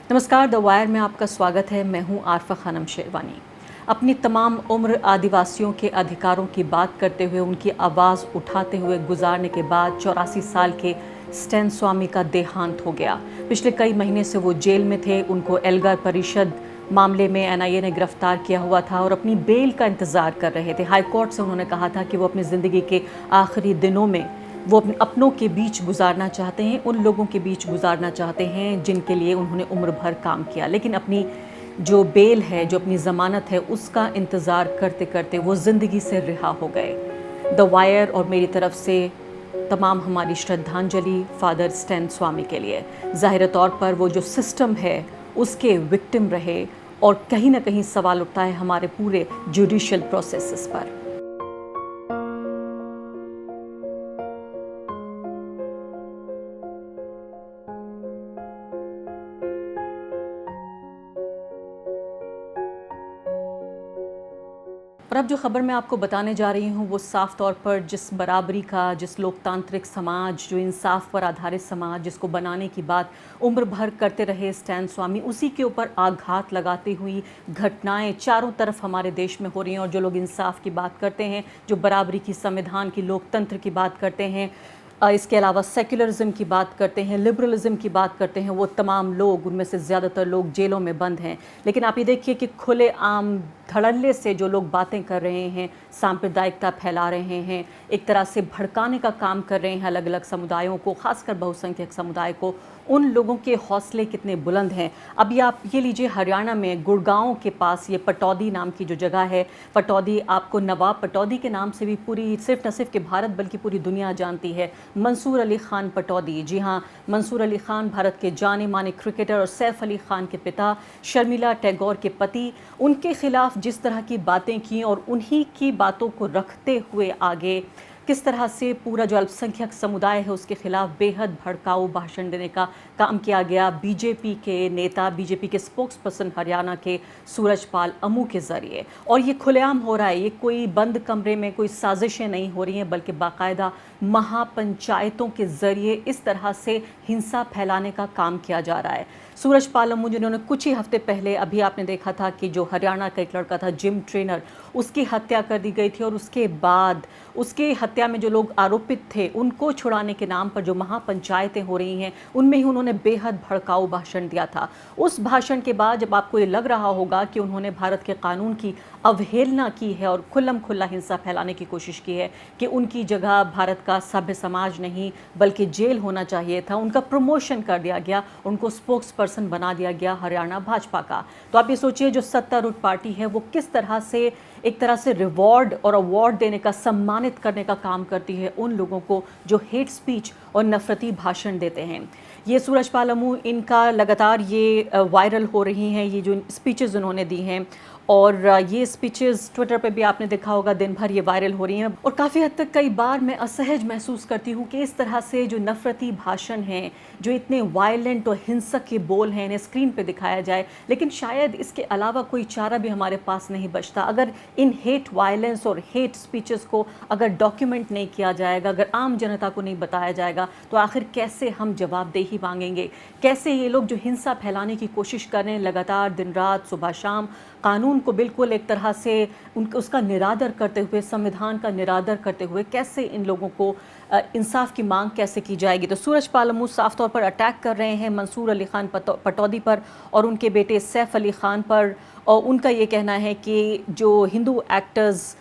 नमस्कार, the wire में आपका स्वागत है। मैं हूं आरफा खानम शेरवानी। अपनी तमाम उम्र आदिवासियों के अधिकारों की बात करते हुए, उनकी आवाज़ उठाते हुए गुजारने के बाद 84 साल के स्टैन स्वामी का देहांत हो गया। पिछले कई महीने से वो जेल में थे। उनको एल्गार परिषद मामले में एनआईए ने गिरफ्तार किया हुआ था और अपनी बेल का इंतज़ार कर रहे थे। हाई कोर्ट से उन्होंने कहा था कि वो अपनी ज़िंदगी के आखिरी दिनों में वो अपनों के बीच गुजारना चाहते हैं, उन लोगों के बीच गुजारना चाहते हैं जिनके लिए उन्होंने उम्र भर काम किया। लेकिन अपनी जो बेल है, जो अपनी ज़मानत है, उसका इंतज़ार करते करते वो ज़िंदगी से रिहा हो गए। द वायर और मेरी तरफ से तमाम हमारी श्रद्धांजलि फादर स्टैन स्वामी के लिए। ज़ाहिर तौर पर वो जो सिस्टम है उसके विक्टिम रहे और कहीं ना कहीं सवाल उठता है हमारे पूरे जुडिशियल प्रोसेसेस पर। और अब जो खबर मैं आपको बताने जा रही हूँ वो साफ तौर पर जिस बराबरी का, जिस लोकतांत्रिक समाज, जो इंसाफ पर आधारित समाज जिसको बनाने की बात उम्र भर करते रहे स्टैन स्वामी, उसी के ऊपर आघात लगाती हुई घटनाएं चारों तरफ हमारे देश में हो रही हैं। और जो लोग इंसाफ की बात करते हैं, जो बराबरी की, संविधान की, लोकतंत्र की बात करते हैं, इसके अलावा सेक्युलरिज्म की बात करते हैं, लिबरलिज्म की बात करते हैं, वो तमाम लोग, उनमें से ज़्यादातर लोग जेलों में बंद हैं। लेकिन आप ये देखिए कि खुले आम धड़ल्ले से जो लोग बातें कर रहे हैं, सांप्रदायिकता फैला रहे हैं, एक तरह से भड़काने का काम कर रहे हैं अलग अलग समुदायों को, खासकर बहुसंख्यक समुदाय को, उन लोगों के हौसले कितने बुलंद हैं। अभी आप ये लीजिए, हरियाणा में गुड़गांव के पास ये पटौदी नाम की जो जगह है, पटौदी, आपको नवाब पटौदी के नाम से भी पूरी सिर्फ न सिर्फ कि भारत बल्कि पूरी दुनिया जानती है। मंसूर अली खान पटौदी, जी हाँ, मंसूर अली खान भारत के जाने माने क्रिकेटर और सैफ अली खान के पिता, शर्मिला टैगोर के पति। उनके खिलाफ जिस तरह की बातें की और उन्हीं की बातों को रखते हुए आगे किस तरह से पूरा जो अल्पसंख्यक समुदाय है उसके खिलाफ बेहद भड़काऊ भाषण देने का काम किया गया बीजेपी के नेता, बीजेपी के स्पोक्स पर्सन हरियाणा के सूरजपाल अमू के ज़रिए। और ये खुलेआम हो रहा है, ये कोई बंद कमरे में कोई साजिशें नहीं हो रही हैं, बल्कि बाकायदा महापंचायतों के ज़रिए इस तरह से हिंसा फैलाने का काम किया जा रहा है। सूरजपाल अमू, जिन्होंने कुछ ही हफ्ते पहले, अभी आपने देखा था कि जो हरियाणा का एक लड़का था जिम ट्रेनर, उसकी हत्या कर दी गई थी और उसके बाद उसके हत्या में जो लोग आरोपित थे उनको छुड़ाने के नाम पर जो महापंचायतें हो रही हैं, उनमें ही उन्होंने बेहद भड़काऊ भाषण दिया था। उस भाषण के बाद जब आपको ये लग रहा होगा कि उन्होंने भारत के कानून की अवहेलना की है और खुल्लम खुल्ला हिंसा फैलाने की कोशिश की है कि उनकी जगह भारत का सभ्य समाज नहीं बल्कि जेल होना चाहिए था, उनका प्रमोशन कर दिया गया, उनको स्पोक्स पर्सन बना दिया गया हरियाणा भाजपा का। तो आप ये सोचिए, जो सत्तारूढ़ पार्टी है वो किस तरह से एक तरह से रिवॉर्ड और अवार्ड देने का, सम्मानित करने का काम करती है उन लोगों को जो हेट स्पीच और नफरती भाषण देते हैं। ये सूरजपाल अमू, इनका लगातार ये वायरल हो रही हैं, ये जो स्पीचेस उन्होंने दी हैं, और ये स्पीचेस ट्विटर पे भी आपने देखा होगा, दिन भर ये वायरल हो रही हैं। और काफ़ी हद तक कई बार मैं असहज महसूस करती हूँ कि इस तरह से जो नफरती भाषण हैं, जो इतने वायलेंट और हिंसक के बोल हैं, इन्हें स्क्रीन पे दिखाया जाए। लेकिन शायद इसके अलावा कोई चारा भी हमारे पास नहीं बचता। अगर इन हेट वायलेंस और हेट स्पीचेस को अगर डॉक्यूमेंट नहीं किया जाएगा, अगर आम जनता को नहीं बताया जाएगा, तो आखिर कैसे हम जवाबदेही मांगेंगे? कैसे ये लोग जो हिंसा फैलाने की कोशिश कर रहे हैं लगातार, दिन रात, सुबह शाम, कानून को बिल्कुल एक तरह से उसका निरादर करते हुए, संविधान का निरादर करते हुए, कैसे इन लोगों को इंसाफ की मांग कैसे की जाएगी? तो सूरजपाल अमू साफ तौर पर अटैक कर रहे हैं मंसूर अली खान पटौदी पर और उनके बेटे सैफ अली खान पर। और उनका ये कहना है कि जो हिंदू एक्टर्स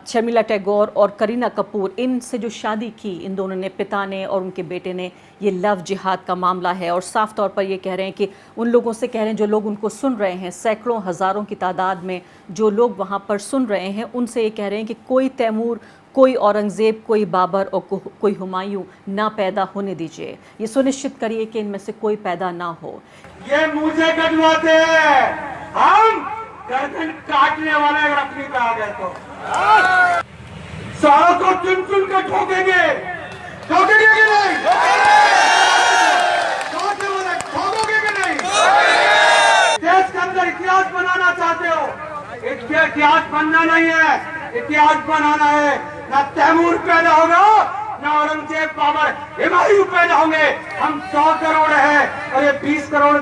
शर्मिला टैगोर और करीना कपूर, इनसे जो शादी की इन दोनों ने, पिता ने और उनके बेटे ने, ये लव जिहाद का मामला है। और साफ तौर पर ये कह रहे हैं कि उन लोगों से कह रहे हैं जो लोग उनको सुन रहे हैं, सैकड़ों हज़ारों की तादाद में जो लोग वहाँ पर सुन रहे हैं, उनसे ये कह रहे हैं कि कोई तैमूर, कोई औरंगज़ेब, कोई बाबर और कोई हुमायूं ना पैदा होने दीजिए। ये सुनिश्चित करिए कि इनमें से कोई पैदा ना हो। ये मुझे कटवाते हैं, हम गर्दन काटने वाले अगर अपनी पे आ गए तो सालों को चुन चुन के ठोकेंगे, ठोकेंगे कि नहीं? ठोकोगे कि नहीं? देश के अंदर इतिहास बनाना चाहते हो? इतिहास बनना नहीं है, इतिहास बनाना है। ना तैमूर पैदा होगा, ना औरंगजेब, बाबर, हुमायूं पैदा होंगे। हम 100 करोड़ है और ये 20 करोड़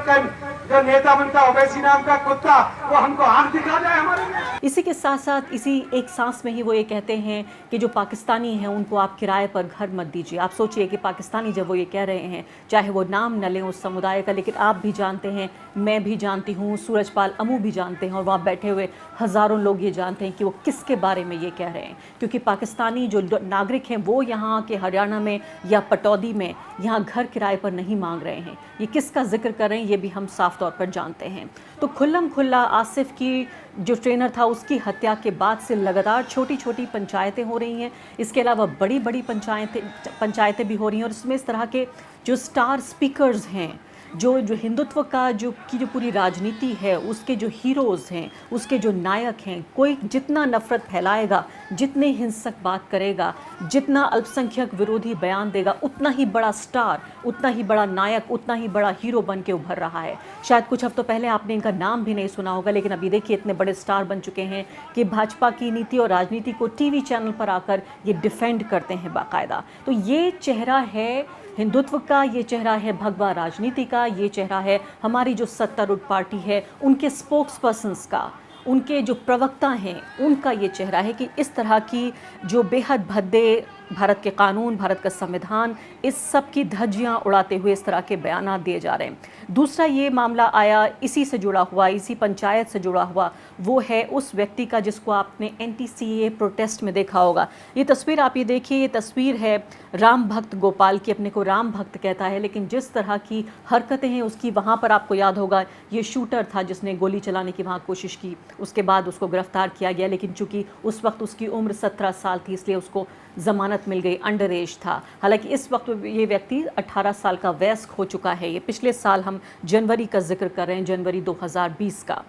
जो नेता बनता ओवैसी नाम का कुत्ता वो हमको आंख दिखा जाए हमारे लिए। इसी के साथ साथ इसी एक सांस में ही वो ये कहते हैं कि जो पाकिस्तानी हैं उनको आप किराए पर घर मत दीजिए। आप सोचिए कि पाकिस्तानी जब वो ये कह रहे हैं, चाहे वो नाम न लें उस समुदाय का, लेकिन आप भी जानते हैं, मैं भी जानती हूँ, सूरजपाल अमू भी जानते हैं और वहाँ बैठे हुए हज़ारों लोग ये जानते हैं कि वो किसके बारे में ये कह रहे हैं। क्योंकि पाकिस्तानी जो नागरिक हैं वो यहाँ के हरियाणा में या पटौदी में यहाँ घर किराए पर नहीं मांग रहे हैं। ये किसका जिक्र कर रहे हैं ये भी हम साफ तौर पर जानते हैं। तो खुल्लम खुल्ला आसिफ की जो ट्रेनर था उसकी हत्या के बाद से लगातार छोटी छोटी पंचायतें हो रही हैं, इसके अलावा बड़ी बड़ी पंचायतें भी हो रही हैं। और इसमें इस तरह के जो स्टार स्पीकर्स हैं, जो हिंदुत्व का जो पूरी राजनीति है, उसके जो हीरोज़ हैं, उसके जो नायक हैं, कोई जितना नफ़रत फैलाएगा, जितने हिंसक बात करेगा, जितना अल्पसंख्यक विरोधी बयान देगा, उतना ही बड़ा स्टार, उतना ही बड़ा नायक, उतना ही बड़ा हीरो बन के उभर रहा है। शायद कुछ हफ्तों पहले आपने इनका नाम भी नहीं सुना होगा, लेकिन अभी देखिए इतने बड़े स्टार बन चुके हैं कि भाजपा की नीति और राजनीति को टीवी चैनल पर आकर ये डिफेंड करते हैं बाकायदा। तो ये चेहरा है हिंदुत्व का, ये चेहरा है भगवा राजनीति का, ये चेहरा है हमारी जो सत्तारूढ़ पार्टी है उनके स्पोक्स पर्सन्स का, उनके जो प्रवक्ता हैं उनका ये चेहरा है कि इस तरह की जो बेहद भद्दे भारत के कानून, भारत का संविधान, इस सब की धज्जियाँ उड़ाते हुए इस तरह के बयान दिए जा रहे हैं। दूसरा ये मामला आया इसी से जुड़ा हुआ, इसी पंचायत से जुड़ा हुआ, वो है उस व्यक्ति का जिसको आपने NTCA प्रोटेस्ट में देखा होगा। ये तस्वीर आप ये देखिए, ये तस्वीर है राम भक्त गोपाल की। अपने को राम भक्त कहता है, लेकिन जिस तरह की हरकतें हैं उसकी, वहाँ पर आपको याद होगा ये शूटर था जिसने गोली चलाने की वहाँ कोशिश की, उसके बाद उसको गिरफ्तार किया गया, लेकिन चूंकि उस वक्त उसकी उम्र 17 साल थी इसलिए उसको ज़मानत मिल गई, अंडर एज था। हालांकि इस वक्त ये व्यक्ति 18 साल का वयस्क हो चुका है। ये पिछले साल, हम जनवरी का जिक्र कर रहे हैं, जनवरी 2020 का।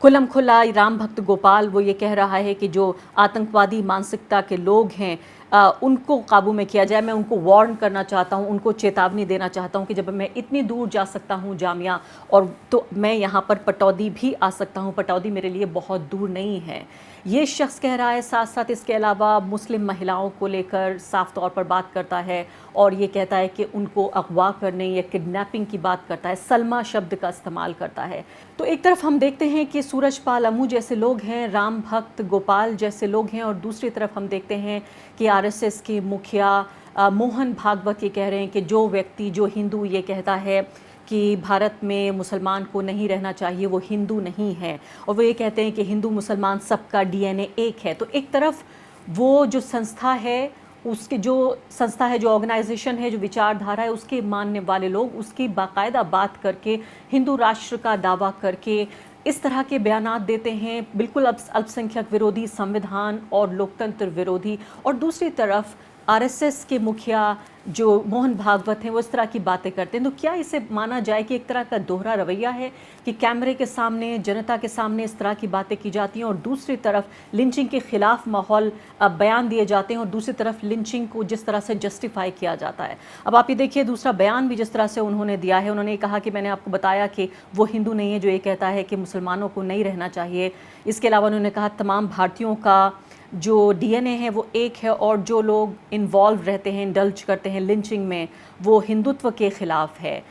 खुल्लम खुल्ला राम भक्त गोपाल वो ये कह रहा है कि जो आतंकवादी मानसिकता के लोग हैं उनको काबू में किया जाए। मैं उनको वार्न करना चाहता हूँ, उनको चेतावनी देना चाहता हूँ कि जब मैं इतनी दूर जा सकता हूँ जामिया, और तो मैं यहाँ पर पटौदी भी आ सकता हूँ, पटौदी मेरे लिए बहुत दूर नहीं है, ये शख्स कह रहा है। साथ साथ इसके अलावा मुस्लिम महिलाओं को लेकर साफ तौर पर बात करता है और ये कहता है कि उनको अगवा करने या किडनैपिंग की बात करता है, सलमा शब्द का इस्तेमाल करता है। तो एक तरफ हम देखते हैं कि सूरजपाल अमू जैसे लोग हैं, राम भक्त गोपाल जैसे लोग हैं, और दूसरी तरफ हम देखते हैं कि RSS के मुखिया मोहन भागवत ये कह रहे हैं कि जो व्यक्ति, जो हिंदू ये कहता है कि भारत में मुसलमान को नहीं रहना चाहिए, वो हिंदू नहीं है, और वो ये कहते हैं कि हिंदू मुसलमान सबका DNA एक है। तो एक तरफ वो जो संस्था है, उसके जो संस्था है, जो ऑर्गेनाइजेशन है, जो विचारधारा है, उसके मानने वाले लोग उसकी बाकायदा बात करके, हिंदू राष्ट्र का दावा करके इस तरह के बयानात देते हैं, बिल्कुल अल्पसंख्यक विरोधी, संविधान और लोकतंत्र विरोधी। और दूसरी तरफ RSS के मुखिया जो मोहन भागवत हैं वो इस तरह की बातें करते हैं। तो क्या इसे माना जाए कि एक तरह का दोहरा रवैया है कि कैमरे के सामने, जनता के सामने इस तरह की बातें की जाती हैं और दूसरी तरफ लिंचिंग के खिलाफ माहौल बयान दिए जाते हैं और दूसरी तरफ लिंचिंग को जिस तरह से जस्टिफाई किया जाता है। अब आप ये देखिए दूसरा बयान भी जिस तरह से उन्होंने दिया है, उन्होंने कहा कि मैंने आपको बताया कि वो हिंदू नहीं है जो ये कहता है कि मुसलमानों को नहीं रहना चाहिए। इसके अलावा उन्होंने कहा तमाम भारतीयों का जो DNA है वो एक है और जो लोग इन्वॉल्व रहते हैं, इंडल्ज करते हैं लिंचिंग में, वो हिंदुत्व के ख़िलाफ़ है।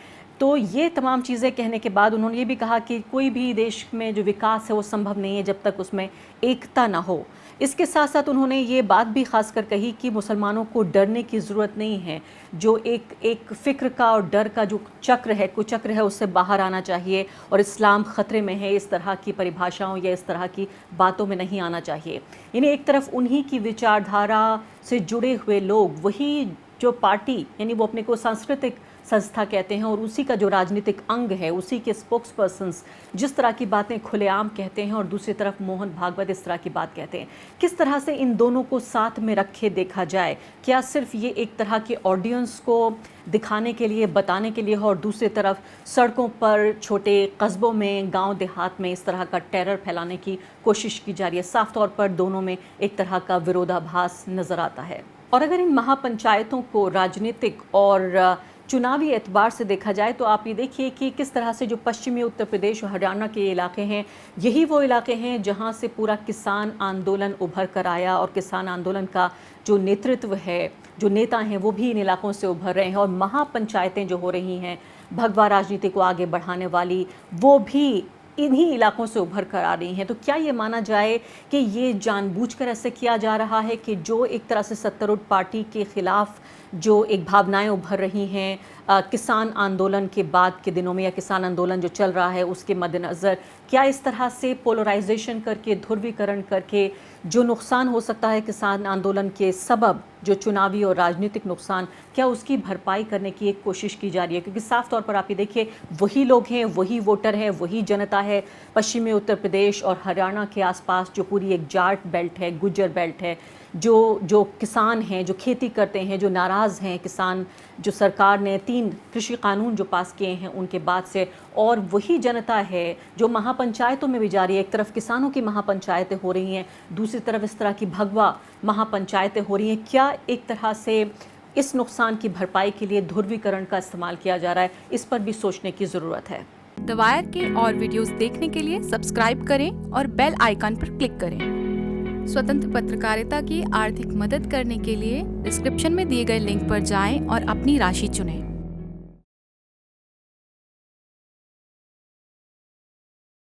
तो ये तमाम चीज़ें कहने के बाद उन्होंने ये भी कहा कि कोई भी देश में जो विकास है वो संभव नहीं है जब तक उसमें एकता ना हो। इसके साथ साथ उन्होंने ये बात भी खास कर कही कि मुसलमानों को डरने की ज़रूरत नहीं है, जो एक फ़िक्र का और डर का जो चक्र है, कुचक्र है, उससे बाहर आना चाहिए और इस्लाम ख़तरे में है, इस तरह की परिभाषाओं या इस तरह की बातों में नहीं आना चाहिए। यानी एक तरफ उन्हीं की विचारधारा से जुड़े हुए लोग, वही जो पार्टी, यानी वो अपने को सांस्कृतिक संस्था कहते हैं और उसी का जो राजनीतिक अंग है, उसी के स्पोक्स पर्सन्स जिस तरह की बातें खुलेआम कहते हैं और दूसरी तरफ मोहन भागवत इस तरह की बात कहते हैं। किस तरह से इन दोनों को साथ में रखे देखा जाए? क्या सिर्फ ये एक तरह के ऑडियंस को दिखाने के लिए, बताने के लिए हो और दूसरी तरफ सड़कों पर, छोटे कस्बों में, गांव देहात में इस तरह का टेरर फैलाने की कोशिश की जा रही है? साफ तौर पर दोनों में एक तरह का विरोधाभास नज़र आता है। और अगर इन महापंचायतों को राजनीतिक और चुनावी एतबार से देखा जाए तो आप ये देखिए कि किस तरह से जो पश्चिमी उत्तर प्रदेश और हरियाणा के इलाके हैं, यही वो इलाके हैं जहां से पूरा किसान आंदोलन उभर कर आया और किसान आंदोलन का जो नेतृत्व है, जो नेता हैं, वो भी इन इलाकों से उभर रहे हैं और महापंचायतें जो हो रही हैं भगवा राजनीति को आगे बढ़ाने वाली, वो भी इन्हीं इलाकों से उभर कर आ रही हैं। तो क्या ये माना जाए कि ये जानबूझकर ऐसे किया जा रहा है कि जो एक तरह से सत्तारूढ़ पार्टी के खिलाफ जो एक भावनाएं उभर रही हैं किसान आंदोलन के बाद के दिनों में, या किसान आंदोलन जो चल रहा है उसके मद्देनज़र, क्या इस तरह से पोलराइजेशन करके, ध्रुवीकरण करके जो नुकसान हो सकता है किसान आंदोलन के सबब, जो चुनावी और राजनीतिक नुकसान, क्या उसकी भरपाई करने की एक कोशिश की जा रही है? क्योंकि साफ तौर पर आप ये देखिए, वही लोग हैं, वही वोटर हैं, वही जनता है। पश्चिमी उत्तर प्रदेश और हरियाणा के आसपास जो पूरी एक जाट बेल्ट है, गुज्जर बेल्ट है, जो किसान हैं, जो खेती करते हैं, जो नाराज़ हैं किसान, जो सरकार ने 3 कृषि कानून जो पास किए हैं उनके बाद से, और वही जनता है जो महापंचायतों में भी जा रही है। एक तरफ किसानों की महापंचायतें हो रही हैं, दूसरी तरफ इस तरह की भगवा महापंचायतें हो रही हैं। क्या एक तरह से इस नुकसान की भरपाई के लिए ध्रुवीकरण का इस्तेमाल किया जा रहा है? इस पर भी सोचने की ज़रूरत है। द वायर के और वीडियोस देखने के लिए सब्सक्राइब करें और बेल आइकन पर क्लिक करें। स्वतंत्र पत्रकारिता की आर्थिक मदद करने के लिए डिस्क्रिप्शन में दिए गए लिंक पर जाएं और अपनी राशि चुनें।